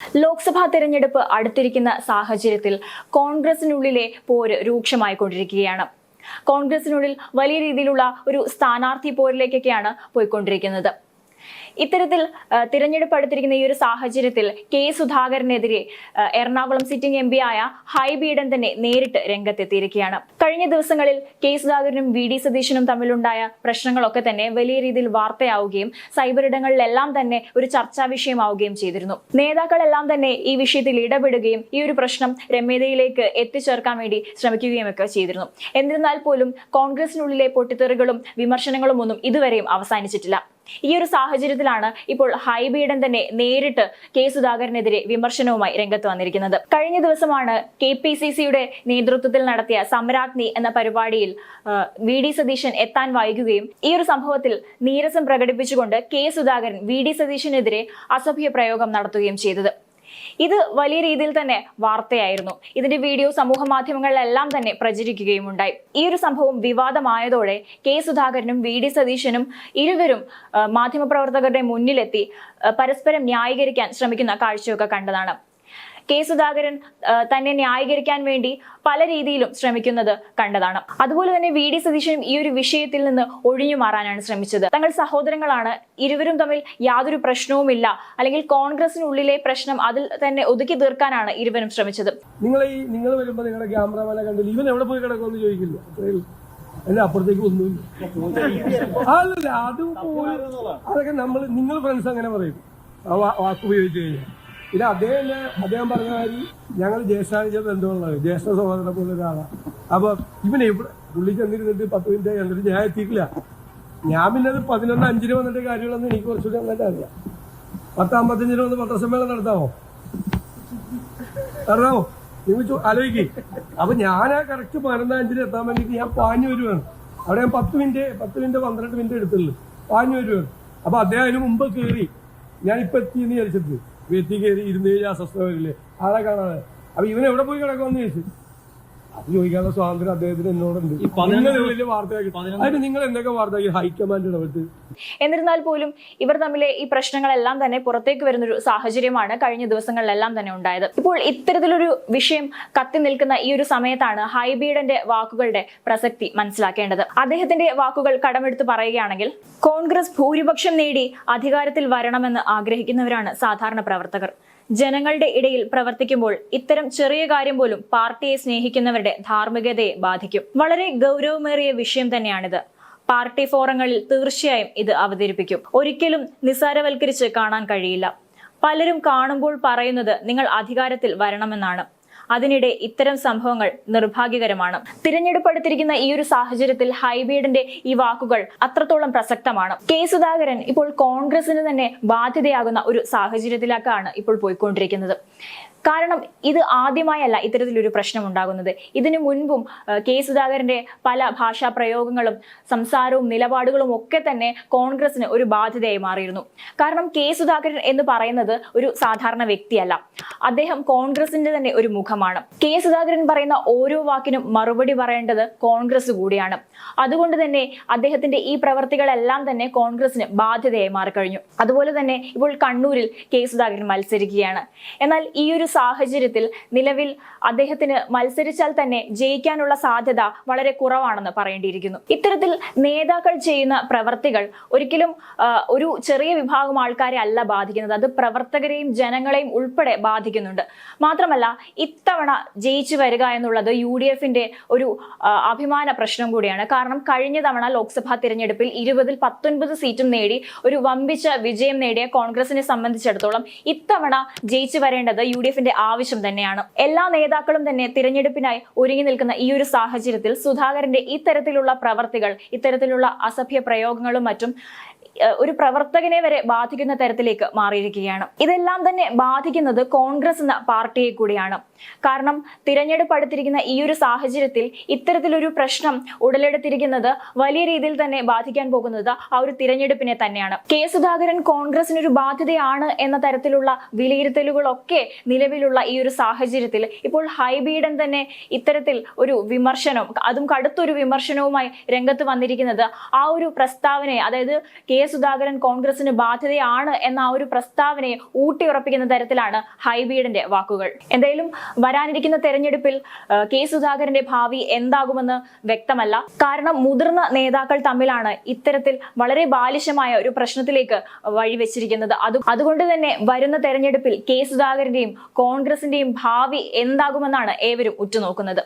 ലോക്സഭാ തെരഞ്ഞെടുപ്പ് അടുത്തിരിക്കുന്ന സാഹചര്യത്തിൽ കോൺഗ്രസിനുള്ളിലെ പോര് രൂക്ഷമായിക്കൊണ്ടിരിക്കുകയാണ്. കോൺഗ്രസിനുള്ളിൽ വലിയ രീതിയിലുള്ള ഒരു സ്ഥാനാർത്ഥി പോരിലേക്കൊക്കെയാണ് പോയിക്കൊണ്ടിരിക്കുന്നത്. ഇത്തരത്തിൽ തിരഞ്ഞെടുപ്പ് അടുത്തിരിക്കുന്ന ഈ ഒരു സാഹചര്യത്തിൽ കെ സുധാകരനെതിരെ എറണാകുളം സിറ്റിംഗ് എം പി ആയ ഹൈബി ഈഡൻ തന്നെ നേരിട്ട് രംഗത്തെത്തിയിരിക്കുകയാണ്. കഴിഞ്ഞ ദിവസങ്ങളിൽ കെ സുധാകരനും വി ഡി സതീശനും തമ്മിലുണ്ടായ പ്രശ്നങ്ങളൊക്കെ തന്നെ വലിയ രീതിയിൽ വാർത്തയാവുകയും സൈബർ ഇടങ്ങളിലെല്ലാം തന്നെ ഒരു ചർച്ചാ വിഷയമാവുകയും ചെയ്തിരുന്നു. നേതാക്കളെല്ലാം തന്നെ ഈ വിഷയത്തിൽ ഇടപെടുകയും ഈ ഒരു പ്രശ്നം രമ്യതയിലേക്ക് എത്തിച്ചേർക്കാൻ വേണ്ടി ശ്രമിക്കുകയും ഒക്കെ ചെയ്തിരുന്നു. എന്നിരുന്നാൽ പോലും കോൺഗ്രസിനുള്ളിലെ പൊട്ടിത്തെറികളും വിമർശനങ്ങളും ഒന്നും ഇതുവരെയും അവസാനിച്ചിട്ടില്ല. ഈ ഒരു സാഹചര്യത്തിലാണ് ഇപ്പോൾ ഹൈബി ഈഡൻ തന്നെ നേരിട്ട് കെ സുധാകരനെതിരെ വിമർശനവുമായി രംഗത്ത് വന്നിരിക്കുന്നത്. കഴിഞ്ഞ ദിവസമാണ് KPCCയുടെ നേതൃത്വത്തിൽ നടത്തിയ സമരാഗ്നി എന്ന പരിപാടിയിൽ വി ഡി സതീശൻ എത്താൻ വൈകുകയും ഈ ഒരു സംഭവത്തിൽ നീരസം പ്രകടിപ്പിച്ചുകൊണ്ട് കെ സുധാകരൻ വി ഡി സതീശനെതിരെ അസഭ്യ പ്രയോഗം നടത്തുകയും ചെയ്തത്. ഇത് വലിയ രീതിയിൽ തന്നെ വാർത്തയായിരുന്നു. ഇതിന്റെ വീഡിയോ സമൂഹ മാധ്യമങ്ങളിലെല്ലാം തന്നെ പ്രചരിക്കുകയും ഉണ്ടായി. ഈ ഒരു സംഭവം വിവാദമായതോടെ കെ സുധാകരനും വി ഡി സതീശനും ഇരുവരും മാധ്യമപ്രവർത്തകരുടെ മുന്നിലെത്തി പരസ്പരം ന്യായീകരിക്കാൻ ശ്രമിക്കുന്ന കാഴ്ചയൊക്കെ കണ്ടതാണ്. കെ സുധാകരൻ തന്നെ ന്യായീകരിക്കാൻ വേണ്ടി പല രീതിയിലും ശ്രമിക്കുന്നത് കണ്ടതാണ്. അതുപോലെ തന്നെ വി ഡി സതീശനും ഈ ഒരു വിഷയത്തിൽ നിന്ന് ഒഴിഞ്ഞു മാറാനാണ് ശ്രമിച്ചത്. തങ്ങൾ സഹോദരങ്ങളാണ്, ഇരുവരും തമ്മിൽ യാതൊരു പ്രശ്നവുമില്ല, അല്ലെങ്കിൽ കോൺഗ്രസിനുള്ളിലെ പ്രശ്നം അതിൽ തന്നെ ഒതുക്കി തീർക്കാനാണ് ഇരുവരും ശ്രമിച്ചത്. നിങ്ങൾ വരുമ്പോ നിങ്ങളുടെ ക്യാമറമാനെ കണ്ടില്ല, ഇവൻ എവിടെ പോയി കിടക്കുമെന്ന് ചോദിക്കില്ല. അല്ല, അപ്പുറത്തേക്ക് ഒന്നുമില്ല. അല്ലല്ല, അതൊക്കെ നിങ്ങൾ ഫ്രണ്ട്സ് അങ്ങനെ പറയും, ആ വാക്ക് ഉപയോഗിച്ച് കഴിഞ്ഞാൽ. ഇത് അദ്ദേഹം പറഞ്ഞ കാര്യം ഞങ്ങൾ ജ്യേഷ്ഠാനുജ ബന്ധമുള്ളത്, ജ്യേഷ്ഠ സഹോദരനെ പോലെ ഒരാളാണ്. അപ്പൊ ഇവനെ ഇവിടെ പുള്ളി ചെന്നിരുന്നിട്ട് 10 മിനിറ്റ് കണ്ടിട്ട് ഞാൻ എത്തിയിട്ടില്ല. ഞാൻ പിന്നെ അത് 11:05 വന്നിട്ട് കാര്യങ്ങളൊന്നും എനിക്ക് കുറച്ചുകൂടി നന്നായിട്ട് അറിയാം. 10:55 വന്ന് പത്രസമ്മേളനം നടത്താമോ? നിങ്ങൾ ആലോചിക്കേ. അപ്പൊ ഞാൻ ആ കറക്റ്റ് 11:05 എത്താൻ വേണ്ടിയിട്ട് ഞാൻ പാഞ്ഞു വരുവാണ്. അവിടെ ഞാൻ 10 മിനിറ്റ് 12 മിനിറ്റ് എടുത്തുള്ളൂ, പാഞ്ഞു വരുവാണ്. അപ്പൊ അദ്ദേഹം അതിന് മുമ്പ് കയറി, ഞാനിപ്പോ എത്തിയെന്ന് വിചാരിച്ചിട്ട് വെത്തി കയറി ഇരുന്ന് അസ്വസ്ഥതയില്ലേ ആളെ കാണാതെ. അപ്പൊ ഇവൻ എവിടെ പോയി കിടക്കുമെന്ന് ചോദിച്ചു. അത് ചോദിക്കാനുള്ള സ്വാതന്ത്ര്യം അദ്ദേഹത്തിന് എന്നോടുണ്ട്. വലിയ വാർത്തയാക്കി അതിന് നിങ്ങൾ എന്തൊക്കെ വാർത്തയാക്കി ഹൈക്കമാൻഡ് ഇടപെട്ട്. എന്നിരുന്നാൽ പോലും ഇവർ തമ്മിലെ ഈ പ്രശ്നങ്ങളെല്ലാം തന്നെ പുറത്തേക്ക് വരുന്നൊരു സാഹചര്യമാണ് കഴിഞ്ഞ ദിവസങ്ങളിലെല്ലാം തന്നെ ഉണ്ടായത്. ഇപ്പോൾ ഇത്തരത്തിലൊരു വിഷയം കത്തി നിൽക്കുന്ന ഈ ഒരു സമയത്താണ് ഹൈബി ഈഡന്റെ വാക്കുകളുടെ പ്രസക്തി മനസ്സിലാക്കേണ്ടത്. അദ്ദേഹത്തിന്റെ വാക്കുകൾ കടമെടുത്ത് പറയുകയാണെങ്കിൽ, കോൺഗ്രസ് ഭൂരിപക്ഷം നേടി അധികാരത്തിൽ വരണമെന്ന് ആഗ്രഹിക്കുന്നവരാണ് സാധാരണ പ്രവർത്തകർ. ജനങ്ങളുടെ ഇടയിൽ പ്രവർത്തിക്കുമ്പോൾ ഇത്തരം ചെറിയ കാര്യം പോലും പാർട്ടിയെ സ്നേഹിക്കുന്നവരുടെ ധാർമ്മികതയെ ബാധിക്കും. വളരെ ഗൗരവമേറിയ വിഷയം തന്നെയാണിത്. പാർട്ടി ഫോറങ്ങളിൽ തീർച്ചയായും ഇത് അവതരിപ്പിക്കും. ഒരിക്കലും നിസ്സാരവൽക്കരിച്ച് കാണാൻ കഴിയില്ല. പലരും കാണുമ്പോൾ പറയുന്നത് നിങ്ങൾ അധികാരത്തിൽ വരണമെന്നാണ്. അതിനിടെ ഇത്തരം സംഭവങ്ങൾ നിർഭാഗ്യകരമാണ്. തിരഞ്ഞെടുപ്പ് അടുത്തിരിക്കുന്ന ഈ ഒരു സാഹചര്യത്തിൽ ഹൈബി ഈഡന്റെ ഈ വാക്കുകൾ അത്രത്തോളം പ്രസക്തമാണ്. കെ സുധാകരൻ ഇപ്പോൾ കോൺഗ്രസിന് തന്നെ ബാധ്യതയാകുന്ന ഒരു സാഹചര്യത്തിലേക്കാണ് ഇപ്പോൾ പോയിക്കൊണ്ടിരിക്കുന്നത്. കാരണം ഇത് ആദ്യമായല്ല ഇത്തരത്തിലൊരു പ്രശ്നം ഉണ്ടാകുന്നത്. ഇതിനു മുൻപും കെ സുധാകരന്റെ പല ഭാഷാ പ്രയോഗങ്ങളും സംസാരവും നിലപാടുകളും ഒക്കെ തന്നെ കോൺഗ്രസിന് ഒരു ബാധ്യതയായി മാറിയിരുന്നു. കാരണം കെ സുധാകരൻ എന്ന് പറയുന്നത് ഒരു സാധാരണ വ്യക്തിയല്ല, അദ്ദേഹം കോൺഗ്രസിന്റെ തന്നെ ഒരു മുഖമാണ്. കെ സുധാകരൻ പറയുന്ന ഓരോ വാക്കിനും മറുപടി പറയേണ്ടത് കോൺഗ്രസ് കൂടിയാണ്. അതുകൊണ്ട് തന്നെ അദ്ദേഹത്തിന്റെ ഈ പ്രവർത്തികളെല്ലാം തന്നെ കോൺഗ്രസിന് ബാധ്യതയായി മാറിക്കഴിഞ്ഞു. അതുപോലെ തന്നെ ഇപ്പോൾ കണ്ണൂരിൽ കെ സുധാകരൻ മത്സരിക്കുകയാണ്. എന്നാൽ ഈ ഒരു സാഹചര്യത്തിൽ നിലവിൽ അദ്ദേഹത്തിന് മത്സരിച്ചാൽ തന്നെ ജയിക്കാനുള്ള സാധ്യത വളരെ കുറവാണെന്ന് പറയേണ്ടിയിരിക്കുന്നു. ഇത്തരത്തിൽ നേതാക്കൾ ചെയ്യുന്ന പ്രവർത്തികൾ ഒരിക്കലും ഒരു ചെറിയ വിഭാഗം ആൾക്കാരെ അല്ല ബാധിക്കുന്നത്, അത് പ്രവർത്തകരെയും ജനങ്ങളെയും ഉൾപ്പെടെ ബാധിക്കുന്നുണ്ട്. മാത്രമല്ല, ഇത്തവണ ജയിച്ചു വരിക എന്നുള്ളത് UDFന്റെ ഒരു അഭിമാന പ്രശ്നം കൂടിയാണ്. കാരണം കഴിഞ്ഞ തവണ ലോക്സഭാ തിരഞ്ഞെടുപ്പിൽ 20-ൽ 19 സീറ്റും നേടി ഒരു വമ്പിച്ച വിജയം നേടിയ കോൺഗ്രസിനെ സംബന്ധിച്ചിടത്തോളം ഇത്തവണ ജയിച്ചു വരേണ്ടത് UDF ആവശ്യം തന്നെയാണ്. എല്ലാ നേതാക്കളും തന്നെ തിരഞ്ഞെടുപ്പിനായി ഒരുങ്ങി നിൽക്കുന്ന ഈ ഒരു സാഹചര്യത്തിൽ സുധാകരന്റെ ഇത്തരത്തിലുള്ള പ്രവർത്തികൾ, ഇത്തരത്തിലുള്ള അസഭ്യ പ്രയോഗങ്ങളും മറ്റും ഒരു പ്രവർത്തകനെ വരെ ബാധിക്കുന്ന തരത്തിലേക്ക് മാറിയിരിക്കുകയാണ്. ഇതെല്ലാം തന്നെ ബാധിക്കുന്നത് കോൺഗ്രസ് എന്ന പാർട്ടിയെ കൂടിയാണ്. കാരണം തിരഞ്ഞെടുപ്പ് അടുത്തിരിക്കുന്ന ഈ ഒരു സാഹചര്യത്തിൽ ഇത്തരത്തിലൊരു പ്രശ്നം ഉടലെടുത്തിരിക്കുന്നത് വലിയ രീതിയിൽ തന്നെ ബാധിക്കാൻ പോകുന്നത് ആ ഒരു തിരഞ്ഞെടുപ്പിനെ തന്നെയാണ്. കെ സുധാകരൻ കോൺഗ്രസിനൊരു ബാധ്യതയാണ് എന്ന തരത്തിലുള്ള വിലയിരുത്തലുകളൊക്കെ നിലവിലുള്ള ഈ ഒരു സാഹചര്യത്തിൽ ഇപ്പോൾ ഹൈബി ഈഡൻ തന്നെ ഇത്തരത്തിൽ ഒരു വിമർശനം, അതും കടുത്തൊരു വിമർശനവുമായി രംഗത്ത് വന്നിരിക്കുന്നത് ആ ഒരു പ്രസ്താവനയെ, അതായത് കെ സുധാകരൻ കോൺഗ്രസിന് ബാധ്യതയാണ് എന്ന ആ ഒരു പ്രസ്താവനയെ ഊട്ടിയുറപ്പിക്കുന്ന തരത്തിലാണ് ഹൈബിയുടെ വാക്കുകൾ. എന്തായാലും വരാനിരിക്കുന്ന തെരഞ്ഞെടുപ്പിൽ കെ സുധാകരന്റെ ഭാവി എന്താകുമെന്ന് വ്യക്തമല്ല. കാരണം മുതിർന്ന നേതാക്കൾ തമ്മിലാണ് ഇത്തരത്തിൽ വളരെ ബാലിശമായ ഒരു പ്രശ്നത്തിലേക്ക് വഴിവെച്ചിരിക്കുന്നത്. അതുകൊണ്ട് തന്നെ വരുന്ന തെരഞ്ഞെടുപ്പിൽ കെ സുധാകരന്റെയും കോൺഗ്രസിന്റെയും ഭാവി എന്താകുമെന്നാണ് ഏവരും ഉറ്റുനോക്കുന്നത്.